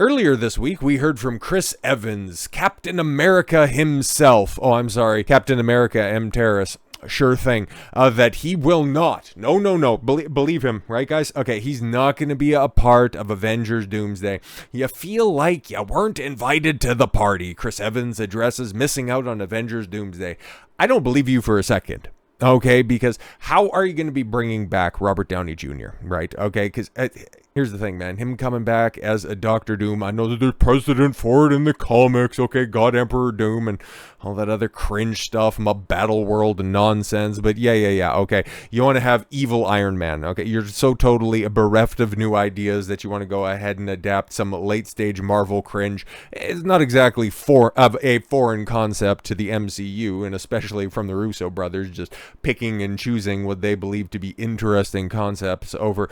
Earlier this week, we heard from Chris Evans, Captain America himself. Oh, I'm sorry, Captain America M. Terrace. Sure thing. That he will not. No. Believe him, right, guys? Okay, he's not going to be a part of Avengers Doomsday. You feel like you weren't invited to the party. Chris Evans addresses missing out on Avengers Doomsday. I don't believe you for a second. Okay, because how are you going to be bringing back Robert Downey Jr., right? Okay, because here's the thing, man. Him coming back as a Doctor Doom, I know that there's precedent for it in the comics, okay, God Emperor Doom and all that other cringe stuff, my Battle World and nonsense, but yeah, okay. You want to have evil Iron Man, okay? You're so totally bereft of new ideas that you want to go ahead and adapt some late-stage Marvel cringe. It's not exactly a foreign concept to the MCU, and especially from the Russo brothers, just picking and choosing what they believe to be interesting concepts over,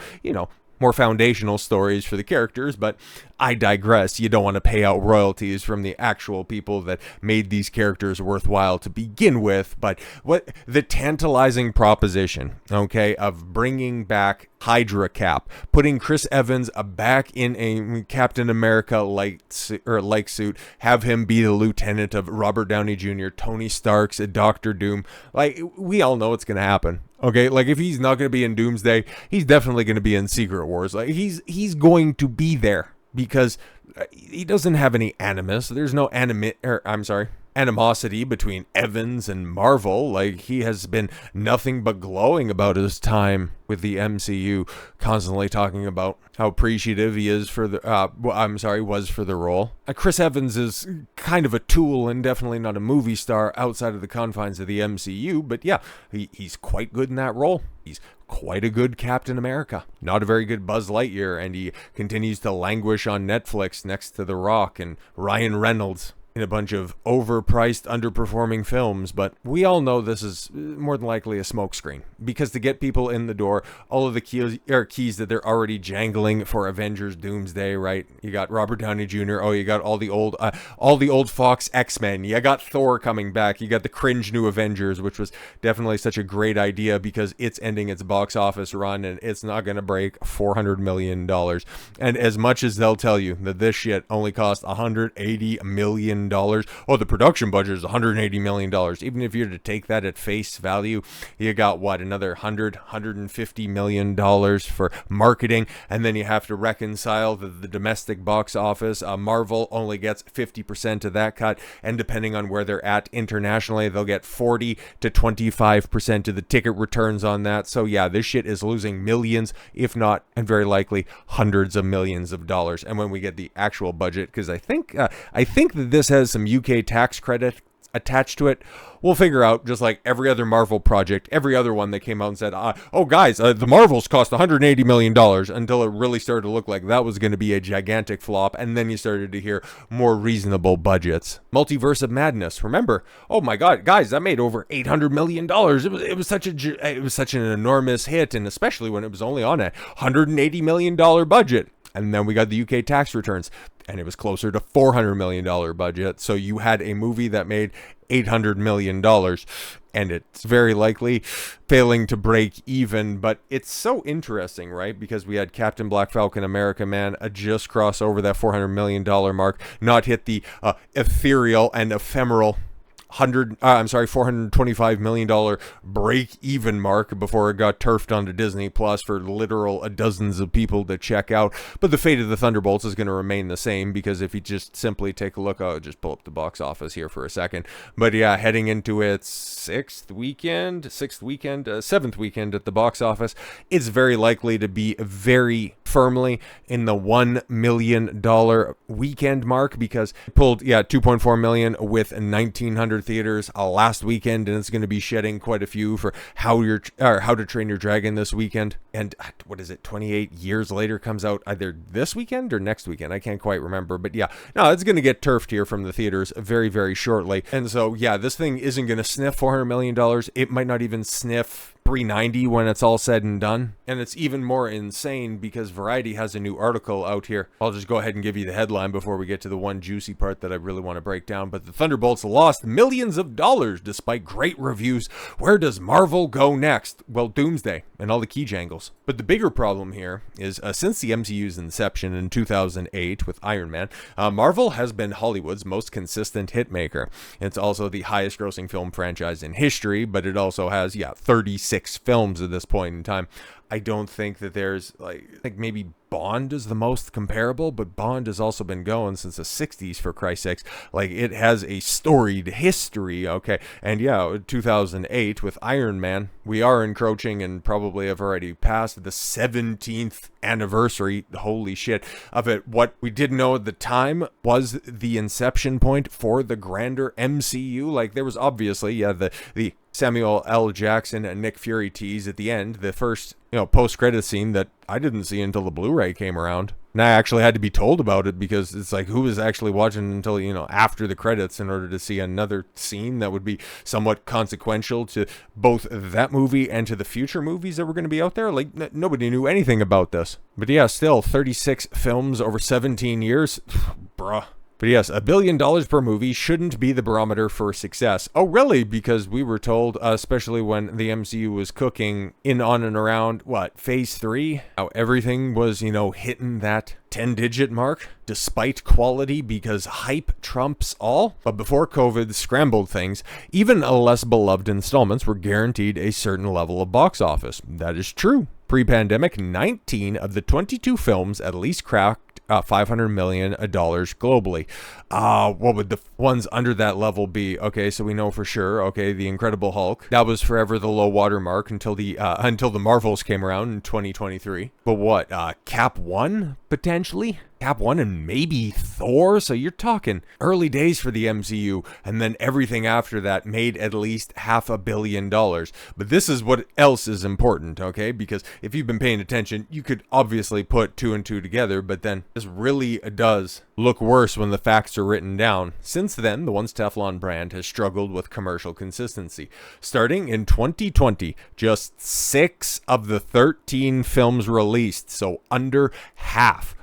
more foundational stories for the characters, but I digress. You don't want to pay out royalties from the actual people that made these characters worthwhile to begin with, but what the tantalizing proposition, okay, of bringing back Hydra Cap, putting Chris Evans back in a Captain America like suit, have him be the lieutenant of Robert Downey Jr., Tony Stark's Doctor Doom. Like, we all know it's going to happen. Okay, like if he's not going to be in Doomsday, he's definitely going to be in Secret Wars. Like he's going to be there because he doesn't have any animus. There's no animosity between Evans and Marvel. Like, he has been nothing but glowing about his time with the MCU, constantly talking about how appreciative he is for the was for the role. Chris Evans is kind of a tool and definitely not a movie star outside of the confines of the MCU, but yeah, he's quite good in that role. He's quite a good Captain America. Not a very good Buzz Lightyear, and he continues to languish on Netflix next to The Rock and Ryan Reynolds in a bunch of overpriced, underperforming films, but we all know this is more than likely a smokescreen, because to get people in the door, all of the keys that they're already jangling for Avengers Doomsday, right? You got Robert Downey Jr., you got all the old Fox X-Men, you got Thor coming back, you got the cringe new Avengers, which was definitely such a great idea because it's ending its box office run and it's not going to break $400 million. And as much as they'll tell you that this shit only cost $180 million, the production budget is $180 million. Even if you're to take that at face value, you got another $150 million for marketing, and then you have to reconcile the domestic box office. Marvel only gets 50% of that cut, and depending on where they're at internationally, they'll get 40 to 25% of the ticket returns on that. So yeah, this shit is losing millions, if not, and very likely hundreds of millions of dollars. And when we get the actual budget, because I think that this has some UK tax credit attached to it, we'll figure out, just like every other Marvel project, every other one that came out and said, guys, the Marvels cost $180 million, until it really started to look like that was going to be a gigantic flop, and then you started to hear more reasonable budgets. Multiverse of Madness, remember? Oh my God, guys, that made over $800 million. It was such an enormous hit, and especially when it was only on a $180 million budget. And then we got the UK tax returns, and it was closer to $400 million budget. So you had a movie that made $800 million, and it's very likely failing to break even. But it's so interesting, right? Because we had Captain Black Falcon America Man just cross over that $400 million mark, not hit the ethereal and ephemeral $425 million break-even mark before it got turfed onto Disney Plus for literal dozens of people to check out. But the fate of the Thunderbolts is going to remain the same, because if you just simply take a look, just pull up the box office here for a second. But yeah, heading into its seventh weekend at the box office, it's very likely to be very firmly in the $1 million weekend mark, because it pulled 2.4 million with 1,900 theaters last weekend, and it's going to be shedding quite a few for How to Train Your Dragon this weekend. And 28 years later comes out either this weekend or next weekend, I can't quite remember, but yeah, no, it's going to get turfed here from the theaters very, very shortly. And so yeah, this thing isn't going to sniff $400 million. It might not even sniff 390 when it's all said and done. And it's even more insane because Variety has a new article out here. I'll just go ahead and give you the headline before we get to the one juicy part that I really want to break down. But the Thunderbolts lost millions of dollars despite great reviews. Where does Marvel go next? Well, Doomsday and all the key jangles. But the bigger problem here is since the MCU's inception in 2008 with Iron Man, Marvel has been Hollywood's most consistent hitmaker. It's also the highest grossing film franchise in history, but it also has, 36 films at this point in time. I don't think that there's, I think maybe Bond is the most comparable, but Bond has also been going since the 60s, for Christ's sakes. It has a storied history, okay? And 2008 with Iron Man, we are encroaching and probably have already passed the 17th anniversary, holy shit, of it. What we didn't know at the time was the inception point for the grander MCU. There was obviously, the Samuel L. Jackson and Nick Fury tease at the end, the first, post-credit scene that I didn't see until the Blu-ray came around. And I actually had to be told about it because it's who was actually watching until, after the credits in order to see another scene that would be somewhat consequential to both that movie and to the future movies that were going to be out there. Nobody knew anything about this. But still, 36 films over 17 years. Bruh. But yes, $1 billion per movie shouldn't be the barometer for success. Oh, really? Because we were told, especially when the MCU was cooking in, on, and around, phase 3? How everything was, hitting that 10-digit mark, despite quality, because hype trumps all. But before COVID scrambled things, even less beloved installments were guaranteed a certain level of box office. That is true. Pre-pandemic, 19 of the 22 films at least cracked $500 million globally. What would the ones under that level be? Okay, so we know for sure. Okay, The Incredible Hulk. That was forever the low water mark until the Marvels came around in 2023. But what? Cap 1 potentially? Cap 1 and maybe Thor? So you're talking early days for the MCU, and then everything after that made at least $500 million. But this is what else is important, okay? Because if you've been paying attention, you could obviously put 2 and 2 together, but then this really does look worse when the facts are written down. Since then, the once Teflon brand has struggled with commercial consistency. Starting in 2020, just 6 of the 13 films released, so under half,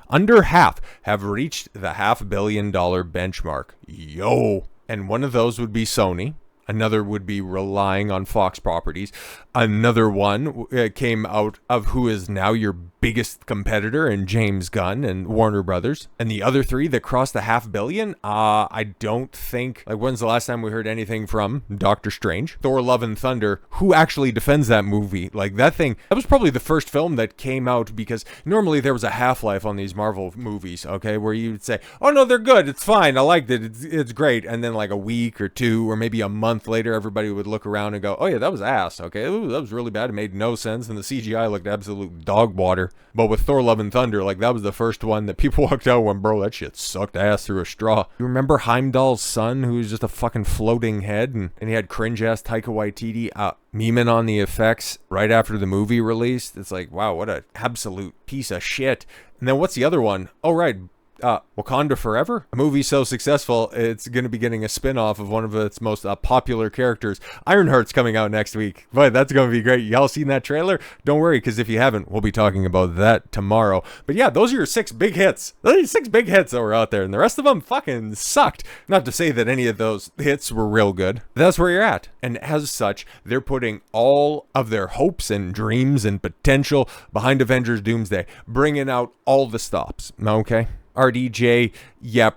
have reached the $500 million benchmark. Yo! And one of those would be Sony. Another would be relying on Fox properties. Another one came out of who is now your biggest competitor in James Gunn and Warner Brothers. And the other 3 that crossed the $500 million, I don't think, when's the last time we heard anything from Doctor Strange? Thor Love and Thunder, who actually defends that movie? That thing, that was probably the first film that came out, because normally there was a half-life on these Marvel movies, okay, where you'd say, oh no, they're good, it's fine, I liked it, it's great. And then a week or 2 or maybe a month later, everybody would look around and go, oh yeah, that was ass, okay, ooh, that was really bad, it made no sense, and the CGI looked absolute dog water. But with Thor Love and Thunder, that was the first one that people walked out when, bro, that shit sucked ass through a straw. You remember Heimdall's son, who was just a fucking floating head, and he had cringe-ass Taika Waititi memeing on the effects right after the movie released? It's wow, what an absolute piece of shit. And then what's the other one? Oh, right. Wakanda Forever, a movie so successful it's going to be getting a spin-off of one of its most popular characters. Ironheart's coming out next week, but that's going to be great. Y'all seen that trailer? Don't worry, because if you haven't, we'll be talking about that tomorrow. But yeah, those are your 6 big hits. Those are your 6 big hits that were out there, and the rest of them fucking sucked. Not to say that any of those hits were real good. That's where you're at. And as such, they're putting all of their hopes and dreams and potential behind Avengers Doomsday, bringing out all the stops, okay? RDJ,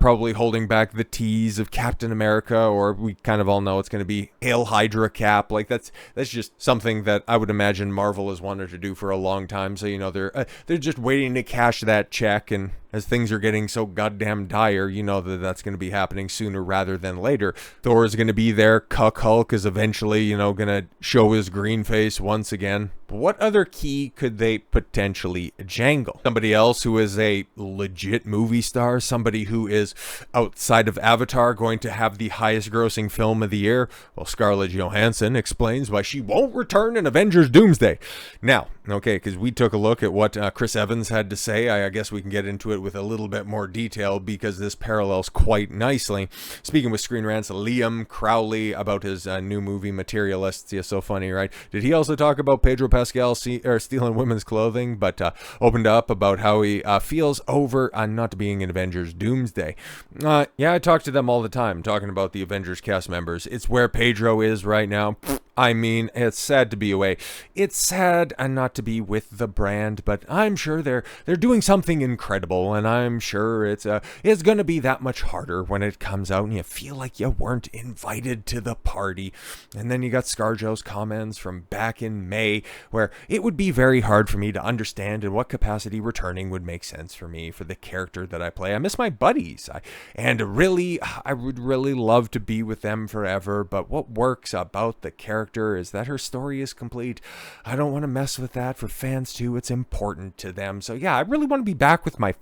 probably holding back the tease of Captain America, or we kind of all know it's going to be Hail Hydra Cap. That's just something that I would imagine Marvel has wanted to do for a long time. So they're just waiting to cash that check, and as things are getting so goddamn dire, that's going to be happening sooner rather than later. Thor is going to be there. Cuck Hulk is eventually, going to show his green face once again. But what other key could they potentially jangle? Somebody else who is a legit movie star, somebody who is outside of Avatar going to have the highest grossing film of the year. Well, Scarlett Johansson explains why she won't return in Avengers Doomsday. Now, okay, because we took a look at what Chris Evans had to say. I guess we can get into it it with a little bit more detail because this parallels quite nicely. Speaking with Screen Rant's Liam Crowley about his new movie Materialists. Yeah, so funny, right? Did he also talk about Pedro Pascal stealing women's clothing, but opened up about how he feels over not being in Avengers Doomsday. Yeah, I talk to them all the time, talking about the Avengers cast members. It's where Pedro is right now. I mean, it's sad to be away. It's sad not to be with the brand, but I'm sure they're doing something incredible, and I'm sure it's going to be that much harder when it comes out and you feel like you weren't invited to the party. And then you got ScarJo's comments from back in May, where it would be very hard for me to understand in what capacity returning would make sense for me for the character that I play. I miss my buddies, and really, I would really love to be with them forever, but what works about the character is that her story is complete. I don't want to mess with that. For fans too, it's important to them. So yeah, I really want to be back with my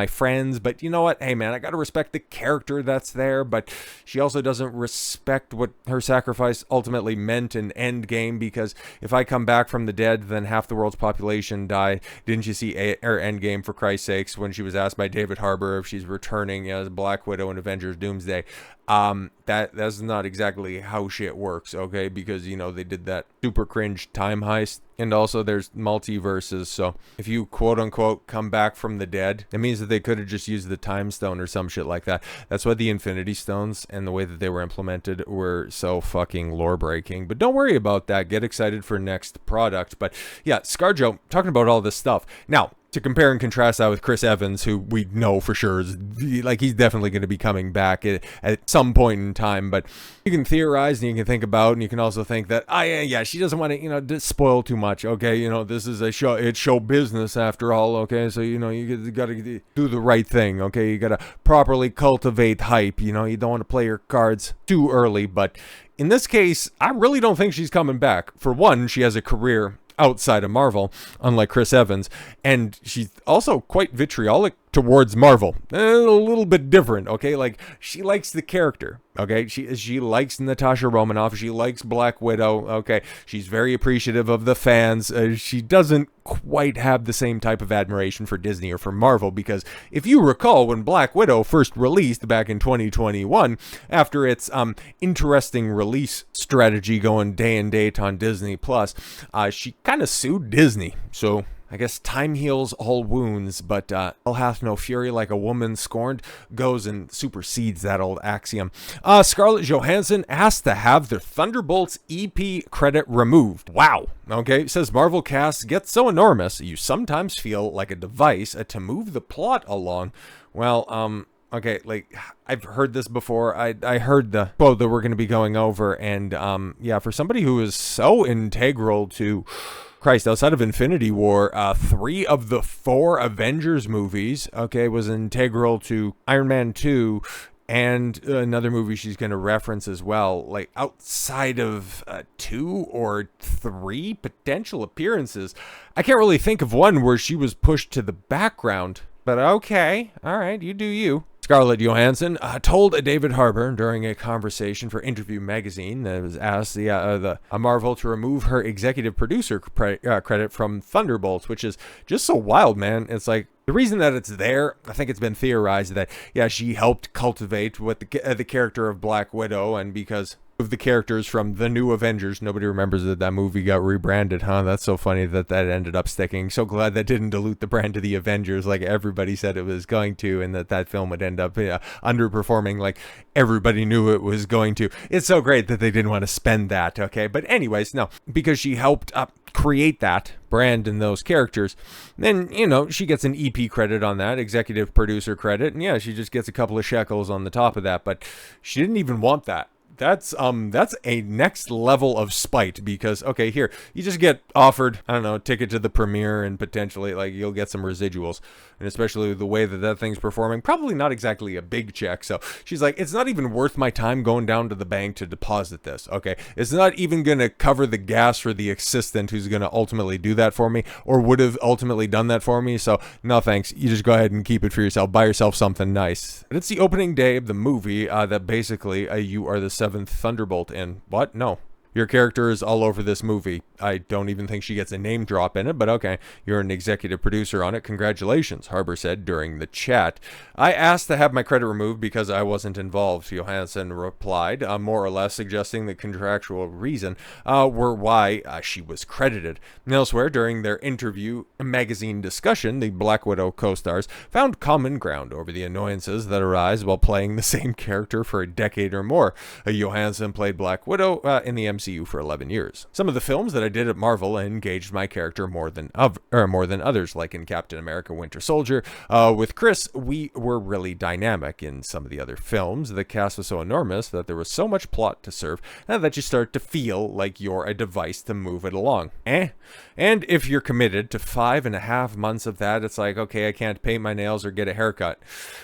friends, but you know what? Hey man, I got to respect the character that's there, but she also doesn't respect what her sacrifice ultimately meant in Endgame, because if I come back from the dead, then half the world's population died. Didn't you see Endgame, for Christ's sakes, when she was asked by David Harbour if she's returning as Black Widow in Avengers Doomsday? That's not exactly how shit works, okay? Because, you know, they did that super cringe time heist, and also there's multiverses, so if you quote-unquote come back from the dead, it means that they could have just used the time stone or some shit like that. That's why the Infinity Stones and the way that they were implemented were so fucking lore-breaking. But don't worry about that. Get excited for next product. But yeah, ScarJo, talking about all this stuff. Now, to compare and contrast that with Chris Evans, who we know for sure is, like, he's definitely going to be coming back at some point in time, but you can theorize and you can think about, and you can also think that, yeah, she doesn't want to, you know, spoil too much, okay? You know, this is a show, it's show business after all, okay? So, you know, you got to do the right thing, okay? You got to properly cultivate hype, you know? You don't want to play your cards too early, but in this case, I really don't think she's coming back. For one, she has a career outside of Marvel, unlike Chris Evans, and she's also quite vitriolic towards Marvel. A little bit different, okay? Like, she likes the character, okay? She likes Natasha Romanoff. She likes Black Widow, okay? She's very appreciative of the fans. She doesn't quite have the same type of admiration for Disney or for Marvel, because if you recall, when Black Widow first released back in 2021, after its interesting release strategy going day and date on Disney Plus, she kind of sued Disney. So I guess time heals all wounds, but hell hath no fury like a woman scorned goes and supersedes that old axiom. Scarlett Johansson asked to have their Thunderbolts EP credit removed. Wow. Okay, it says Marvel casts get so enormous, you sometimes feel like a device to move the plot along. Well, okay, like, I've heard this before. I heard the quote that we're going to be going over, and yeah, for somebody who is so integral to, Christ, outside of Infinity War, 3 of the 4 Avengers movies, okay, was integral to Iron Man 2, and another movie she's going to reference as well. Like, outside of 2 or 3 potential appearances, I can't really think of one where she was pushed to the background. But okay, all right, you do you. Scarlett Johansson told David Harbour during a conversation for Interview magazine that was asked Marvel to remove her executive producer credit from Thunderbolts, which is just so wild, man. It's like, the reason that it's there, I think it's been theorized that, yeah, she helped cultivate what the character of Black Widow, and because of the characters from the new Avengers, nobody remembers that movie got rebranded, huh? That's so funny that ended up sticking. So glad that didn't dilute the brand to the Avengers like everybody said it was going to, and that film would end up underperforming like everybody knew it was going to. It's so great that they didn't want to spend that, okay? But anyways, no, because she helped create that brand and those characters, then, you know, she gets an EP credit on that, executive producer credit, and yeah, she just gets a couple of shekels on the top of that, but she didn't even want that. That's a next level of spite, because, okay, here, you just get offered, I don't know, a ticket to the premiere, and potentially, like, you'll get some residuals, and especially the way that thing's performing, probably not exactly a big check. So she's like, it's not even worth my time going down to the bank to deposit this, okay? It's not even going to cover the gas for the assistant who's going to ultimately do that for me, or would have ultimately done that for me, so no thanks. You just go ahead and keep it for yourself. Buy yourself something nice. But it's the opening day of the movie that basically you are the 7th Thunderbolt in. What? No. Your character is all over this movie. I don't even think she gets a name drop in it, but okay, you're an executive producer on it. Congratulations, Harbour said during the chat. I asked to have my credit removed because I wasn't involved, Johansson replied, more or less suggesting the contractual reason were why she was credited. Elsewhere, during their interview magazine discussion, the Black Widow co-stars found common ground over the annoyances that arise while playing the same character for a decade or more. Johansson played Black Widow in the MCU for 11 years. Some of the films that I did at Marvel engaged my character more than others, like in Captain America Winter Soldier. With Chris, we were really dynamic. In some of the other films, the cast was so enormous that there was so much plot to serve that you start to feel like you're a device to move it along. And if you're committed to 5.5 months of that, it's like, okay, I can't paint my nails or get a haircut.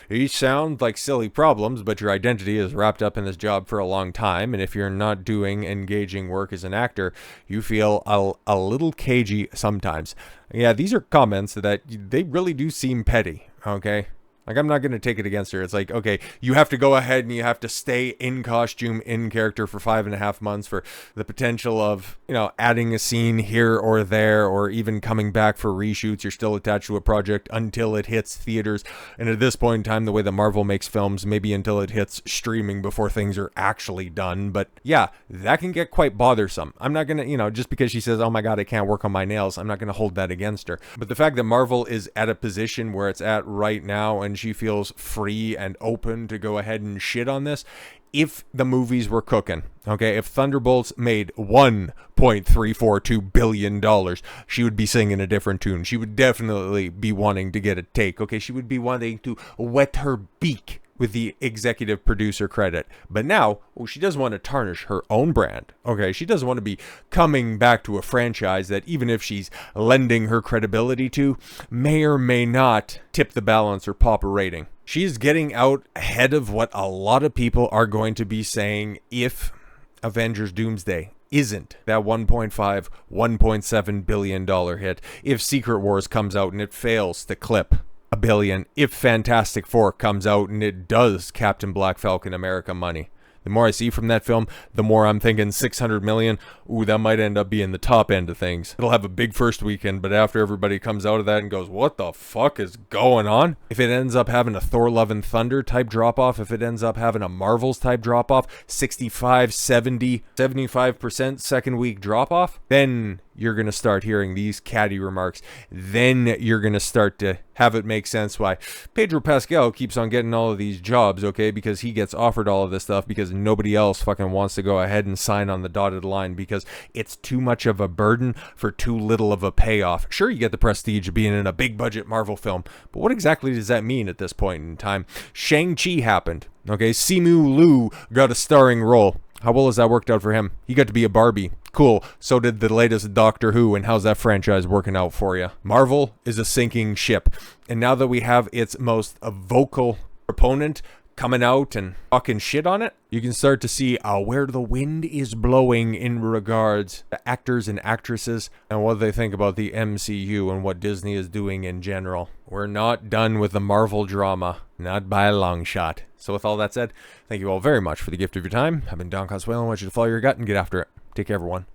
Each sound like silly problems, but your identity is wrapped up in this job for a long time, and if you're not doing engaging work as an actor, you feel a little cagey sometimes. Yeah, these are comments that they really do seem petty, okay? Like, I'm not going to take it against her. It's like, okay, you have to go ahead and you have to stay in costume, in character for 5.5 months for the potential of, adding a scene here or there, or even coming back for reshoots. You're still attached to a project until it hits theaters. And at this point in time, the way that Marvel makes films, maybe until it hits streaming before things are actually done. But yeah, that can get quite bothersome. I'm not going to, just because she says, oh my God, I can't work on my nails, I'm not going to hold that against her. But the fact that Marvel is at a position where it's at right now, and she feels free and open to go ahead and shit on this. If the movies were cooking, okay, if Thunderbolts made $1.342 billion, she would be singing a different tune. She would definitely be wanting to get a take, okay? She would be wanting to wet her beak with the executive producer credit. But now, she doesn't want to tarnish her own brand, okay? She doesn't want to be coming back to a franchise that, even if she's lending her credibility to, may or may not tip the balance or pop a rating. She's getting out ahead of what a lot of people are going to be saying if Avengers Doomsday isn't that $1.7 billion hit, if Secret Wars comes out and it fails to clip $1 billion, if Fantastic Four comes out and it does Captain Black Falcon America money. The more I see from that film, the more I'm thinking 600 million. Ooh, that might end up being the top end of things. It'll have a big first weekend, but after everybody comes out of that and goes, what the fuck is going on? If it ends up having a Thor Love and Thunder type drop-off, if it ends up having a Marvels type drop-off, 65, 70, 75% second week drop-off, then you're going to start hearing these catty remarks. Then you're going to start to have it make sense why Pedro Pascal keeps on getting all of these jobs, okay? Because he gets offered all of this stuff because nobody else fucking wants to go ahead and sign on the dotted line because it's too much of a burden for too little of a payoff. Sure, you get the prestige of being in a big budget Marvel film, but what exactly does that mean at this point in time? Shang-Chi happened, okay? Simu Liu got a starring role. How well has that worked out for him? He got to be a Barbie. Cool. So did the latest Doctor Who, and how's that franchise working out for you? Marvel is a sinking ship, and now that we have its most vocal proponent coming out and talking shit on it, you can start to see where the wind is blowing in regards to actors and actresses and what they think about the MCU and what Disney is doing in general. We're not done with the Marvel drama, not by a long shot. So with all that said, thank you all very much for the gift of your time. I've been Don Consuelo. I want you to follow your gut and get after it. Take care, everyone.